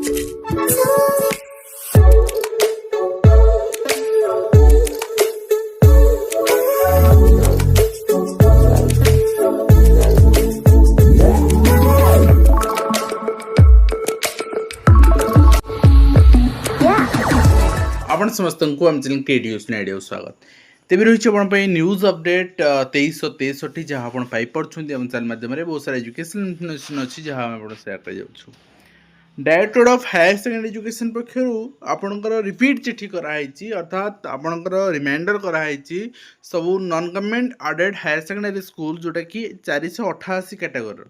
आपण समस्त को आम चैनल क्रिएटिव आइडिया स्वागत तेज रही आप न्यूज अपडेट 2363 जहाँ आप पाइपे आम चैनल माध्यम बहुत सारा एजुकेशन इनफर्मेशन अच्छी जहाँ आप सेयार कर directorate of higher secondary education पक्षर आपणकर रिपीट चिठी कराई अर्थात आपणकर रिमाइंडर कराई सब non government aided higher secondary school जोटा कि 488 कैटेगरी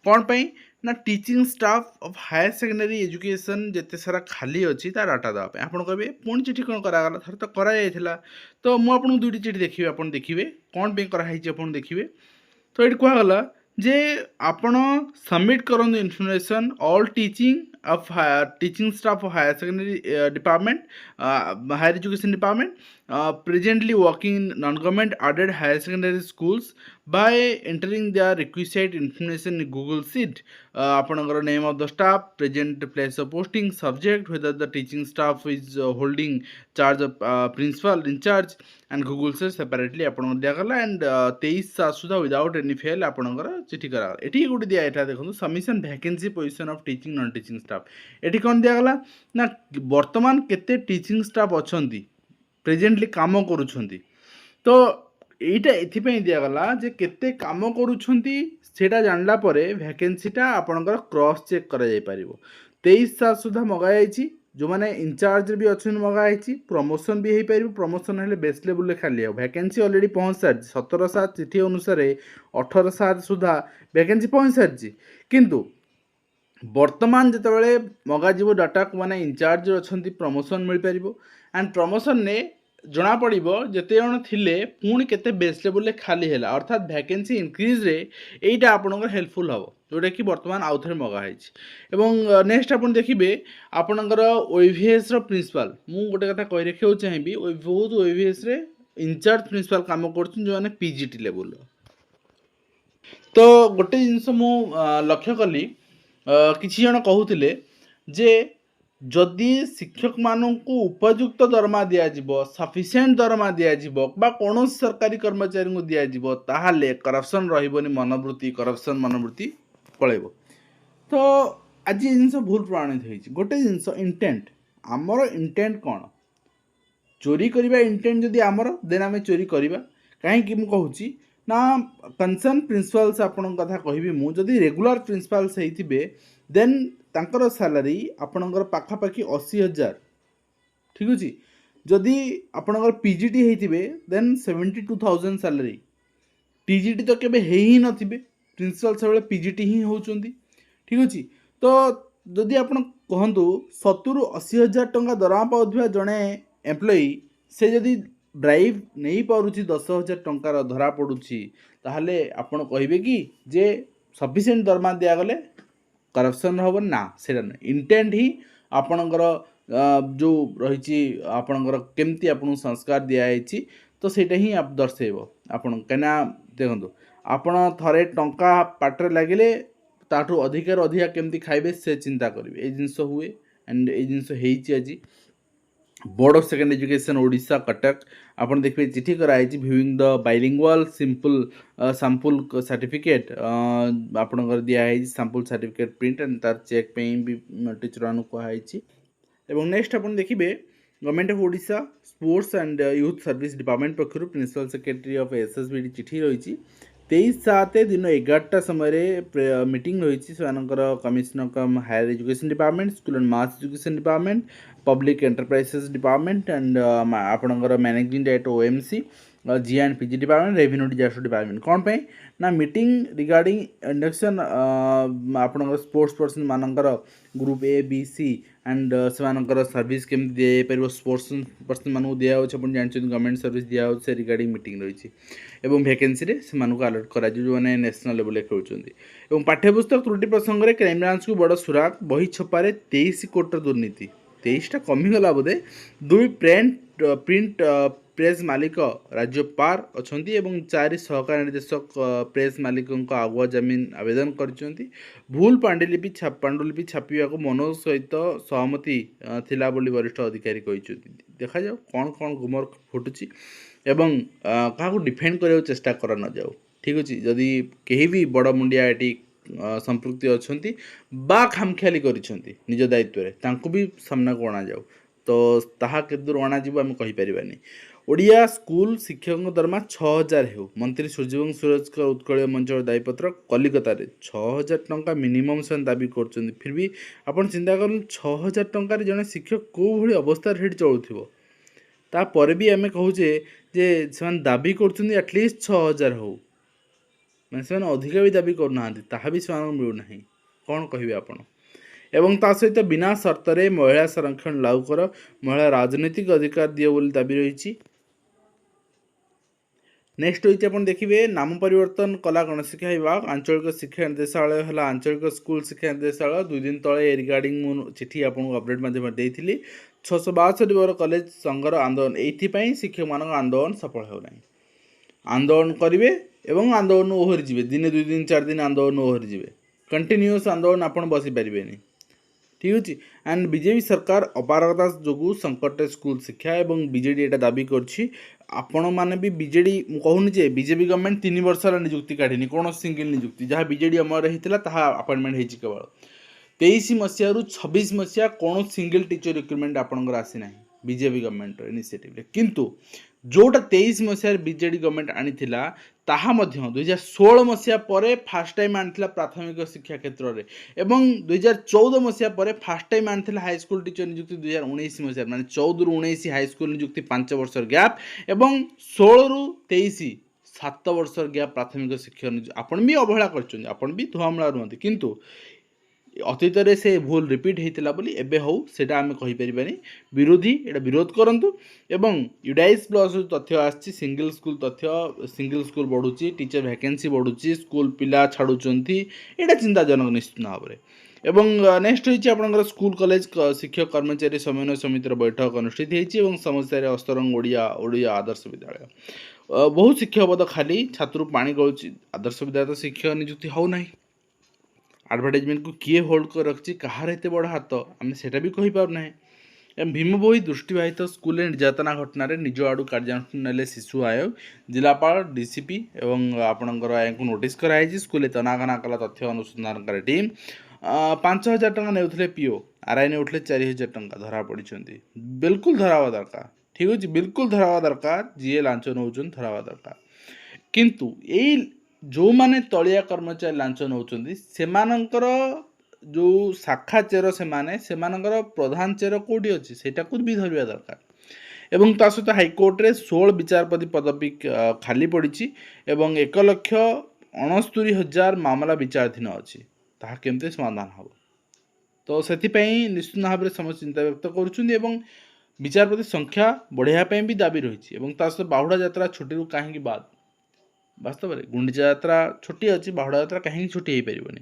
कौन पाई ना teaching staff of higher secondary education जिते सारा खाली अच्छी तार डाटा देवाई आप कहे पुणी चिठी कौन करागला थर तो कराइला तो मुझे दुईटी चिठी देखिए आप देखिए कौन पे कराई देखिए तो ये कहगला जे आपण सबमिट करूँ information all teaching of teaching staff of higher secondary department higher education department presently working in non government aided higher secondary schools by entering their requisite information in Google Sheet आपणकर name of the staff present place of posting subject whether the teaching staff is holding charge of principal in charge and Google Sheet separately आपन दियागला and 23 सुधा without any fail आपणकर चिठी करा एठी गुडी दिया एटा देखो submission vacancy position of teaching non teaching staff एठी कोन दियागला ना वर्तमान केते टीचिंग स्टाफ अछंती प्रेजेंटली काम करूछंती तो এইটা এথিপাই দিয়াগলা যে কেতে কাম করুছন্তি সেটা জানলা পরে ভ্যাকেন্সিটা আপনার ক্রস চেক করা যাই পারিব 23 সুদ্ধা মগাইছি जो इनचार्ज भी अच्छे मगाई प्रमोशन भी हो पार प्रमोशन हेल्ले बेस्ट लेवल खाली हो वैकेंसी अलरेडी पहुँच सारी 17/7 चिठी अनुसार 18/7 सुधा वैकेंसी पहुँच सारी किंतु वर्तमान जिते मगाज डाटा को मैंने इनचार्ज अच्छा प्रमोशन मिल पार एंड प्रमोशन ने जना पड़ो जिते जन थिले पुणी केते बेस्ट लेवल खाली है अर्थात वैकेंसी इनक्रीज रे एटा आपनकर हेल्पफुल हम जोटा कि बर्तमान आउ थे मगाई नेक्स्ट आप देखिए आपणकर ओईवीएस प्रिंसिपल मु गोटे कथा कही रखा चाहिए बहुत ओईवीएस इनचार्ज प्रिंसिपल काम कर जो मैंने पीजीटी लेवल तो गोटे जिनस मु लक्ष्य कली किसी जन कहते जे जदि शिक्षक मानू उपयुक्त दरमा दिज्व सफिसीयंट दरमा दिज्व कौन सरकारी कर्मचारी को दिज्व ताहले करप्शन रही मनोवृत्ति करप्शन मनोवृत्ति पलैब तो आज जिनस भूल प्रमाणित हो गोटे जिनस इंटेंट आमर इंटेंट कौन चोरी करने इंटेंट जदि आमर देन आम चोरी करवा कहीं मुझे ना कंसर्न प्रिंसिपल्स आपण कथा कहबी मु जदि रेगुलर प्रिंसिपल्स होइथिबे देन तांकर सैलरी आपणकर पाखापाखि 80,000 ठीक अच्छे जदि आपणकर पीजीटी होइथिबे देन 72,000 सैलरी टीजीटी तो केबे ही नथिबे प्रिंसिपल सब पीजीटी ही होउचंदी ठीक अच्छे तो जदि आपण कहंतु 70-80,000 टंका दरमा पाउथिबा जणे एम्प्लॉई से जदि ड्राइव नहीं पारुछि 10,000 टंकार धरा पड़ुछि ताहले आपण कहिबे कि जे सफिशिएंट दरमा दिया गले करप्शन हम ना से इंटेंट ही आपणकर जो रही आपणकर केमती आपन संस्कार दिखाई तो सेटा ही आप दर्शेब आपन कहीं देखो आपण थरे टंका पाटे लगे ताठू अधिकार अधिका केमती खाइबे से चिंता करेंगे ये जिनस हुए एंड ये जिनस आज board of secondary education Odisha Cuttack आपन देखिए चिठी कराई viewing the bilingual simple sample certificate आपनकर दिखाई सैंपल सर्टिफिकेट प्रिंट एंड तार चेक पे भी टीचर मान कहुई एवं नेक्स्ट आप देखिए government of Odisha sports and youth service department पक्षर प्रिंसिपल सेक्रेटरी ऑफ एसएसबी चिठी रही 23/7 दिन 11टा समय मीटिंग रही commissioner cum higher education department school and mass education department public enterprises department and आपणकर managing director OMC G and PG department revenue disaster department कौन पे ना मीटिंग रिगार्डिंग इंडक्शन आपणकर स्पोर्ट्स पर्सन मानकर group A B C and से service केमती दि पार sports person मानक दिया जानते गवर्नमेंट सर्विस दिया से रिगार्डिंग मीटिंग रही एवं वैकेंसी से अलर्ट करा जो मैंने नेशनल लेवल खेलुंट पाठ्यपुस्तक त्रुटि प्रसंग में क्राइमब्रांच को बड़ सुराग बही छपारे 23 कोटी दुर्नीति 23टा कमिगला बोधे 2 प्रिंट प्रेस मालिक राज्यपाल अछंती एवं 4 सहकारी निर्देशक प्रेस मालिकों आगुआ जमीन आवेदन करछंती। भूल पांडुलिपि छापिया को मनोज सहित सहमति थिला बोली वरिष्ठ अधिकारी कहिछंती। देखा जाओ कौन कौन गुमर फुटुची एवं काहाको डिफेंड करने चेष्टा कर न जाओ। ठीक अच्छे जदि कहीं भी बड़ मुंडिया ये संपृक्ति अच्छा बा खामखियाली करिसेंती निज दायित्व रे तांको भी सामना को अणा जाओ तो ताहा केते दूर अणा जीव आम कहीपरिबानी। ओडिया स्कूल शिक्षक दरमा 6000 हो मंत्री सूर्यवंश सूरज उत्कल मंच दायीपत्र कलिकता 6000 टंका मिनिमम से दाबी कर फिर भी आपन चिंता कर 6000 टंकार जड़े शिक्षक कौ भली अवस्था चलुव तापर भी आम कहूचे जे से दाबी कर एटलिस्ट 6000 हो मैंने से अधिका भी दाबी करना ताहा भी से मिलूना कौन कहे आपण एवं ता सहित बिना सर्त महिला संरक्षण लागू कर महिला राजनैतिक अधिकार दियो बोली दाबी रही। नेक्स्ट होती आप देखिए नाम परिवर्तन कला गणशिक्षा विभाग आंचलिक शिक्षा निर्देशालय है आंचलिक स्कूल शिक्षा निर्देशालय 2 दिन तले रिगार्डिंग मु चिठी आपको अपडेट माध्यम देती 662 वर कॉलेज संघर आंदोलन ये शिक्षक मान आंदोलन सफल होना आंदोलन करेंगे एवं आंदोलन ओहरी जी दिन 2 दिन 4 दिन आंदोलन ओहरी जी कंटिन्यूअस आंदोलन आप बसी पारे। ठीक अच्छे एंड बीजेपी सरकार अपारगता जो संकट स्कूल शिक्षा एवं बीजेडी एटा दाबी करछि आपण माने भी बीजेडी कहूनी जे बीजेपी गवर्नमेंट 3 वर्ष नियुक्ति काढ़ी कौन सिंगल नियुक्ति जहाँ बीजेडी अमर होता ताहा अपॉइंटमेंट होती केवल 23 मसीह 26 मसीहा कौन सिंगल टीचर रिक्रुटमेंट आपंकर आसी ना बीजेपी गवर्नमेंट इनिशिएटिव किंतु जोटा 23 मसीह बीजेडी गवर्नमेंट आनी 2016 मसीहा पर फास्ट टाइम आनी प्राथमिक शिक्षा क्षेत्र में एवं 2014 मसीहा पर फास्ट टाइम आनी हाईस्कल टीचर नियुक्ति 2019 मसीह माने 14 रु 19 हाईस्कल नियुक्ति 5 वर्ष गैप एवं 16 रु 23 7 वर्ष गैप प्राथमिक शिक्षा आपण भी अवहेला कर धुआमला रुहति किंतु अतीत से भूल रिपीट होता बोली एबे हो सेटा आम कहीपरानी विरोधी एटा विरोध करंतु एवं यूडाइस प्लस तथ्य आछि सिंगल स्कूल तथ्य सिंगल स्कूल बढ़ुची टीचर वैकेंसी बढ़ुची स्कूल पिला छाड़ुचंती एटा चिंताजनक निश्चित भाव में एवं नेक्स्ट होइछि आपनकर स्कूल कॉलेज शिक्षक कर्मचारी समन्वय समितिर बैठक अनुष्ठित होइछि एवं समस्या अस्तरंग ओडिया आदर्श विद्यालय बहुत शिक्षक पद खाली छात्र पानी गलुची आदर्श विद्यालय शिक्षक नियुक्ति हो नहीं एडवर्टाइजमेंट को किए होल्ड कर रखी कहार एत बड़ हाथ आम से भी कहीपारना भीम बोई दृष्टिबाहित स्कूल निर्यातना घटन निज आड़ कार्यानुष्ठान ने शिशु आयोग जिलापाल डीसीपी एवं आपणकर या नोटिस कराई स्कूल तनाघना कला तथ्य अनुसंधान टीम 5000 टंका नेउथले पीओ आरआई नेउथले 4000 टंका धरा पड़ी बिल्कुल धरावा दरकार ठीक अच्छे बिल्कुल धरावा दरकार जी लांच नौ धरावा दरकार किंतु यही जो माने तलिया कर्मचारी लांच नौचंदी सेमानंकर जो शाखा चेर से प्रधान चेर कोठी अच्छी सेटा को भी धरवा दरकार एवं ता सहित हाईकोर्ट रे 16 विचारपति पदवी खाली पड़ी एवं 1,69,000 मामला विचाराधीन अच्छी ताहा केमते समाधान हम तो से निश्चित भाव में समस्त चिंता व्यक्त कर विचारपति संख्या बढ़ाई भी दाबी रही सहित बाहुड़ा यात्रा छुट्टी कहीं बाद वास्तव में गुंडीचा यात्रा छुट्टी अच्छी बाहुड़ा यात्रा कहीं छुट्टी हो पारनी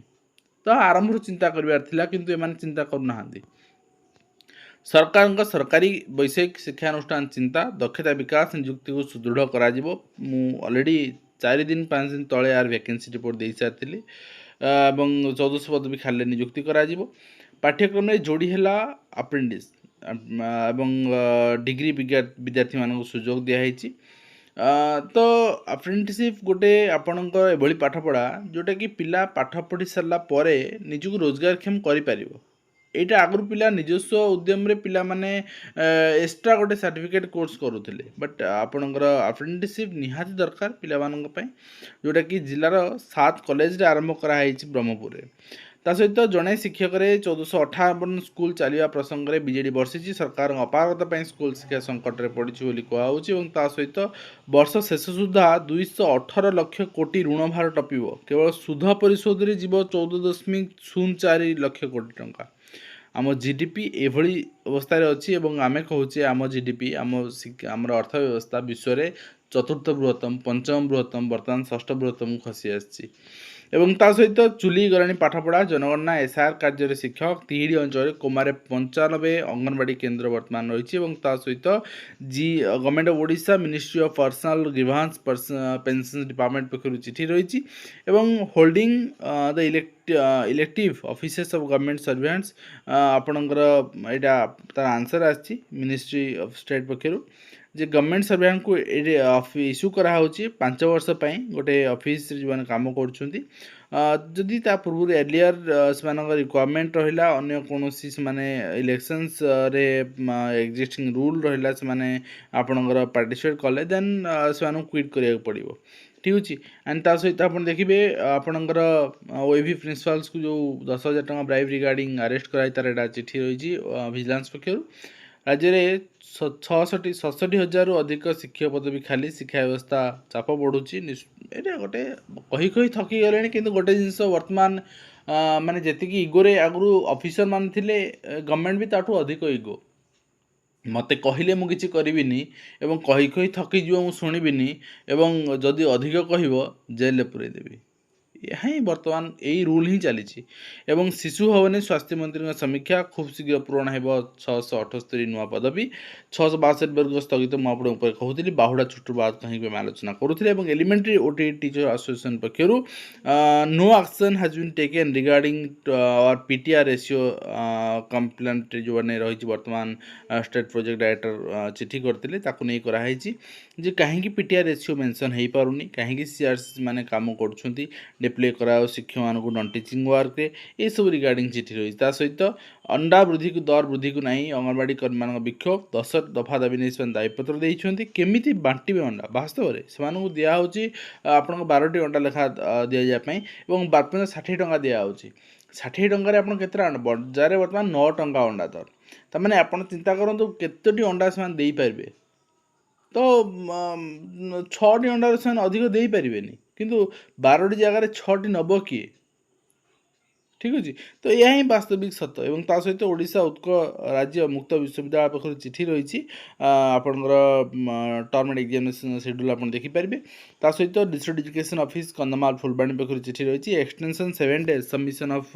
तो आरंभ चिंता कर किंतु एमाने चिंता करना सरकार सरकारी वैषयिक शिक्षानुष्ठान चिंता दक्षता विकास नियुक्ति को सुदृढ़ करा ऑलरेडी 4 दिन 5 दिन तले यार वैकेंसी रिपोर्ट दे सारी 1400 पद भी खाली नियुक्ति करा पाठ्यक्रम में जोड़ी है अप्रेंटिस एवं डिग्री विद्यार्थी मान सुजोग दिखाई तो अप्रेंटिसशिप गोटे आपणकर एभली पाठपढ़ा जोटा कि पिला पाठ पढ़ी सारा पर निजक रोजगारक्षम कर एटा आगु पिला निजस्व उद्यम रे पिला माने एक्स्ट्रा गोटे सर्टिफिकेट कोर्स करुले बट आपणकर अप्रेंटिसशिप निहाती दरकार पिला मानक पई जोटा कि जिलार 7 कॉलेज रे आरंभ कराई ब्रह्मपुर रे ता सहित जड़े शिक्षक 1458 स्कूल चलवा प्रसंग में बीजेडी बर्षि सरकार अपारगता स्कूल शिक्षा संकट में पड़ी कहूँ ता सहित वर्ष शेष सुधा 218 लाख कोटी ऋण भार टपिब केवल सुध परिशोध में जीव 14.04 लाख कोटी टंका आम जीडीपी एभली अवस्था अच्छी आम कहूचे आम जीडीपी आम अर्थव्यवस्था विश्व में चतुर्थ बृहत्तम पंचम बृहत्तम बर्तमान षष्ठ बृहत्तम खसी आसी ଏବଂ ତା ସହିତ ଚୁଲି ଗଲାଣି ପାଠପଢ଼ା ଜନଗଣନା ଏସ୍ଆର୍ କାର୍ଯ୍ୟରେ ଶିକ୍ଷକ ତିହିଡ଼ି ଅଞ୍ଚଳରେ କୋମାରେ 95 ଅଙ୍ଗନବାଡ଼ି କେନ୍ଦ୍ର ବର୍ତ୍ତମାନ ରହିଛି ଏବଂ ତା ସହିତ government of Odisha ministry of personnel grievance pension department ପକ୍ଷରୁ ଚିଠି ରହିଛି ଏବଂ holding the elective offices of government servants ଆପଣଙ୍କର ଏଇଟା ତାର ଆନ୍ସର୍ ଆସିଛି ମିନିଷ୍ଟ୍ରି ଅଫ୍ ଷ୍ଟେଟ୍ ପକ୍ଷରୁ ଯେ ଗଭର୍ଣ୍ଣମେଣ୍ଟ ସର୍ଭିଆଣ୍ଟକୁ ଇସ୍ୟୁ କରାହେଉଛି 5 ବର୍ଷ ପାଇଁ ଗୋଟେ ଅଫିସରେ ଯେଉଁମାନେ କାମ କରୁଛନ୍ତି ଯଦି ତା ପୂର୍ବରୁ ଏର୍ଲିୟର୍ ସେମାନଙ୍କ ରିକ୍ୱାରମେଣ୍ଟ ରହିଲା ଅନ୍ୟ କୌଣସି ସେମାନେ ଇଲେକ୍ସନ୍ସରେ ଏକ୍ଜିଷ୍ଟିଂ ରୁଲ୍ ରହିଲା ସେମାନେ ଆପଣଙ୍କର ପାର୍ଟିସିପେଟ୍ କଲେ ଦେନ୍ ସେମାନଙ୍କୁ କ୍ୱିଟ୍ କରିବାକୁ ପଡ଼ିବ ଠିକ୍ ଅଛି ଆଣ୍ଡ ତା ସହିତ ଆପଣ ଦେଖିବେ ଆପଣଙ୍କର OAV ପ୍ରିନ୍ସିପାଲ୍ସକୁ ଯେଉଁ 10,000 ଟଙ୍କା ବ୍ରାଇବ୍ ରିଗାର୍ଡ଼ିଂ ଆରେଷ୍ଟ କରାଯାଇ ତାର ଏଇଟା ଚିଠି ରହିଛି ଭିଜିଲାନ୍ସ ପକ୍ଷରୁ ରାଜ୍ୟରେ 67,000ରୁ ଅଧିକ ଶିକ୍ଷକ ପଦବୀ ଖାଲି ଶିକ୍ଷା ବ୍ୟବସ୍ଥା ଚାପ ବଢ଼ୁଛି ଏଇଟା ଗୋଟେ କହି ଥକି ଗଲେଣି କିନ୍ତୁ ଗୋଟେ ଜିନିଷ ବର୍ତ୍ତମାନ ମାନେ ଯେତିକି ଇଗୋରେ ଆଗରୁ ଅଫିସର ମାନେ ଥିଲେ ଗଭର୍ଣ୍ଣମେଣ୍ଟ ବି ତାଠୁ ଅଧିକ ଇଗୋ ମୋତେ କହିଲେ ମୁଁ କିଛି କରିବିନି ଏବଂ କହି ଥକିଯିବ ମୁଁ ଶୁଣିବିନି ଏବଂ ଯଦି ଅଧିକ କହିବ ଜେଲ୍ରେ ପୁରେଇ ଦେବି ଏହା ହିଁ ବର୍ତ୍ତମାନ ଏଇ ରୁଲ୍ ହିଁ ଚାଲିଛି ଏବଂ ଶିଶୁ ଭବନରେ ସ୍ୱାସ୍ଥ୍ୟମନ୍ତ୍ରୀଙ୍କ ସମୀକ୍ଷା ଖୁବ୍ ଶୀଘ୍ର ପୂରଣ ହେବ 678 ନୂଆ ପଦବୀ 662 ବର୍ଗ ସ୍ଥଗିତ ମୁଁ ଆପଣଙ୍କ ଉପରେ କହୁଥିଲି ବାହୁଡ଼ା ଛୁଟି ବାଦ କାହିଁକି ଆମେ ଆଲୋଚନା କରୁଥିଲେ ଏବଂ ଏଲିମେଣ୍ଟାରୀ OTE ଟିଚର ଆସୋସିଏସନ୍ ପକ୍ଷରୁ no action has been taken regarding or PTR ratio complaint ଯେଉଁମାନେ ରହିଛି ବର୍ତ୍ତମାନ ଷ୍ଟେଟ୍ ପ୍ରୋଜେକ୍ଟ ଡାଇରେକ୍ଟର ଚିଠି କରିଥିଲେ ତାକୁ ନେଇ କରାହେଇଛି ଯେ କାହିଁକି PTR ରେସିଓ ମେନସନ୍ ହେଇପାରୁନି କାହିଁକି CRC ମାନେ କାମ କରୁଛନ୍ତି ଡିପ୍ଲେ କରାଉ ଶିକ୍ଷକମାନଙ୍କୁ ନନ୍ ଟିଚିଂ ୱାର୍କରେ ଏସବୁ ରିଗାର୍ଡ଼ିଂ ଚିଠି ରହିଛି ତା ସହିତ ଅଣ୍ଡା ବୃଦ୍ଧିକୁ ଦର ବୃଦ୍ଧିକୁ ନାହିଁ ଅଙ୍ଗନବାଡ଼ି କର୍ମୀମାନଙ୍କ ବିକ୍ଷୋଭ 10 ଦଫା ଦାବି ନେଇ ସେମାନେ ଦାବିପତ୍ର ଦେଇଛନ୍ତି କେମିତି ବାଣ୍ଟିବେ ଅଣ୍ଡା ବାସ୍ତବରେ ସେମାନଙ୍କୁ ଦିଆହେଉଛି ଆପଣଙ୍କ 12ଟି ଅଣ୍ଡା ଲେଖା ଦିଆଯିବା ପାଇଁ ଏବଂ ବର୍ତ୍ତମାନ 60 ଟଙ୍କା ଦିଆହେଉଛି 60 ଟଙ୍କାରେ ଆପଣ କେତେଟା ଅଣ୍ଡା ବଜାରରେ ବର୍ତ୍ତମାନ 9 ଟଙ୍କା ଅଣ୍ଡା ଦର ତାମାନେ ଆପଣ ଚିନ୍ତା କରନ୍ତୁ କେତୋଟି ଅଣ୍ଡା ସେମାନେ ଦେଇପାରିବେ ତ 6ଟି ଅଣ୍ଡାରୁ ସେମାନେ ଅଧିକ ଦେଇପାରିବେନି କିନ୍ତୁ 12ଟି ଜାଗାରେ 6ଟି ନେବ କିଏ ଠିକ୍ ଅଛି ତ ଏହା ହିଁ ବାସ୍ତବିକ ସତ ଏବଂ ତା ସହିତ ଓଡ଼ିଶା ଉତ୍କଳ ରାଜ୍ୟ ମୁକ୍ତ ବିଶ୍ୱବିଦ୍ୟାଳୟ ପାଖରୁ ଚିଠି ରହିଛି ଆପଣଙ୍କର ଟର୍ମ ଆଣ୍ଡ ଏକ୍ଜାମିନେସନ୍ ସେଡ୍ୟୁଲ୍ ଆପଣ ଦେଖିପାରିବେ ତା ସହିତ district education office Kandhamal Phulbani ପାଖରୁ ଚିଠି ରହିଛି ଏକ୍ସଟେନସନ୍ 7 days ସବମିଶନ୍ ଅଫ୍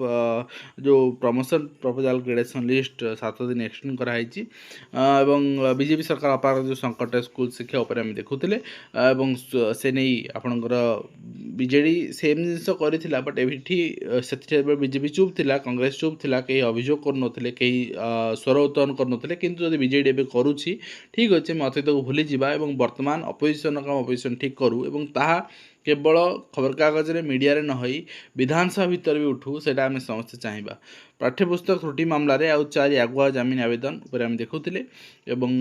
ଯେଉଁ ପ୍ରମୋସନ୍ ପ୍ରପୋଜାଲ୍ ଗ୍ରେଡେସନ୍ ଲିଷ୍ଟ 7 ଦିନ ଏକ୍ସଟେଣ୍ଡ କରାହେଇଛି ଏବଂ ବିଜେପି ସରକାର ଅପାର ଯେଉଁ ସଙ୍କଟ ସ୍କୁଲ ଶିକ୍ଷା ଉପରେ ଆମେ ଦେଖୁଥିଲେ ଏବଂ ସେ ନେଇ ଆପଣଙ୍କର ବିଜେଡ଼ି ସେମ୍ ଜିନିଷ କରିଥିଲା ବଟ୍ ଏଠି ସେଥିରେ ବିଜେପି ଚୁପ୍ ଥିଲା କଂଗ୍ରେସ ଚୁପ୍ ଥିଲା କେହି ଅଭିଯୋଗ କରୁନଥିଲେ କେହି ସ୍ୱର ଉତ୍ତୋଳନ କରୁନଥିଲେ କିନ୍ତୁ ଯଦି ବିଜେଡ଼ି ଏବେ କରୁଛି ଠିକ୍ ଅଛି ଆମେ ଅତୀତକୁ ଭୁଲିଯିବା ଏବଂ ବର୍ତ୍ତମାନ ଅପୋଜିସନ୍ କାମ ଅପୋଜିସନ୍ ଠିକ୍ କରୁ ଏବଂ ତାହା କେବଳ ଖବରକାଗଜରେ ମିଡ଼ିଆରେ ନ ହୋଇ ବିଧାନସଭା ଭିତରେ ବି ଉଠୁ ସେଇଟା ଆମେ ସମସ୍ତେ ଚାହିଁବା ପାଠ୍ୟପୁସ୍ତକ ତ୍ରୁଟି ମାମଲାରେ ଆଉ 4 ଆଗୁଆ ଜାମିନ ଆବେଦନ ଉପରେ ଆମେ ଦେଖୁଥିଲେ ଏବଂ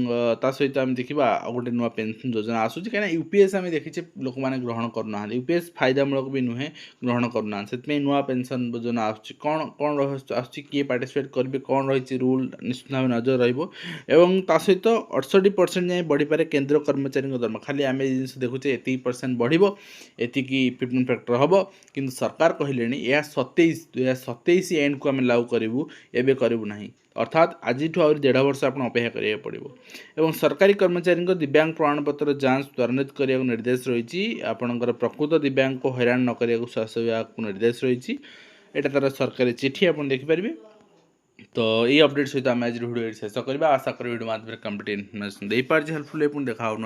ତା ସହିତ ଆମେ ଦେଖିବା ଆଉ ଗୋଟେ ନୂଆ ପେନ୍ସନ୍ ଯୋଜନା ଆସୁଛି କାହିଁକିନା UPS ଆମେ ଦେଖିଛେ ଲୋକମାନେ ଗ୍ରହଣ କରୁନାହାନ୍ତି UPS ଫାଇଦାମୂଳକ ବି ନୁହେଁ ଗ୍ରହଣ କରୁନାହାନ୍ତି ସେଥିପାଇଁ ନୂଆ ପେନ୍ସନ୍ ଯୋଜନା ଆସୁଛି କ'ଣ ଆସୁଛି କିଏ ପାର୍ଟିସିପେଟ୍ କରିବେ କ'ଣ ରହିଛି ରୁଲ୍ ନିଶ୍ଚିତ ଭାବେ ନଜର ରହିବ ଏବଂ ତା ସହିତ 68% ଯାଏଁ ବଢ଼ିପାରେ କେନ୍ଦ୍ର କର୍ମଚାରୀଙ୍କ ଦରମା ଖାଲି ଆମେ ଏ ଜିନିଷ ଦେଖୁଛେ ଏତିକି % ବଢ଼ିବ ଏତିକି ଇମ୍ପ୍ଲିମେଣ୍ଟ ଫ୍ୟାକ୍ଟର ହେବ କିନ୍ତୁ ସରକାର କହିଲେଣି ଏହା 2027 ଏଣ୍ଡକୁ ଆମେ ଲାଗୁ କରିବୁ ଏବେ କରିବୁ ନାହିଁ ଅର୍ଥାତ୍ ଆଜିଠୁ ଆହୁରି 1.5 ବର୍ଷ ଆପଣ ଅପେକ୍ଷା କରିବାକୁ ପଡ଼ିବ ଏବଂ ସରକାରୀ କର୍ମଚାରୀଙ୍କ ଦିବ୍ୟାଙ୍ଗ ପ୍ରମାଣପତ୍ର ଯାଞ୍ଚ ତ୍ୱରାନ୍ୱିତ କରିବାକୁ ନିର୍ଦ୍ଦେଶ ରହିଛି ଆପଣଙ୍କର ପ୍ରକୃତ ଦିବ୍ୟାଙ୍ଗକୁ ହଇରାଣ ନ କରିବାକୁ ସ୍ୱାସ୍ଥ୍ୟ ବିଭାଗକୁ ନିର୍ଦ୍ଦେଶ ରହିଛି ଏଇଟା ତାର ସରକାରୀ ଚିଠି ଆପଣ ଦେଖିପାରିବେ ତ ଏଇ ଅପଡେଟ୍ ସହିତ ଆମେ ଆଜି ଭିଡ଼ିଓ ଶେଷ କରିବା ଆଶା କরি ଭିଡ଼ିଓ ମାଧ୍ୟମରେ କମ୍ପ୍ଲିଟ୍ ଇନଫର୍ମେସନ୍ ଦେଇପାରିଛି ହେଲ୍ପଫୁଲ୍ ପୁଣି ଦେଖା ହେଉନ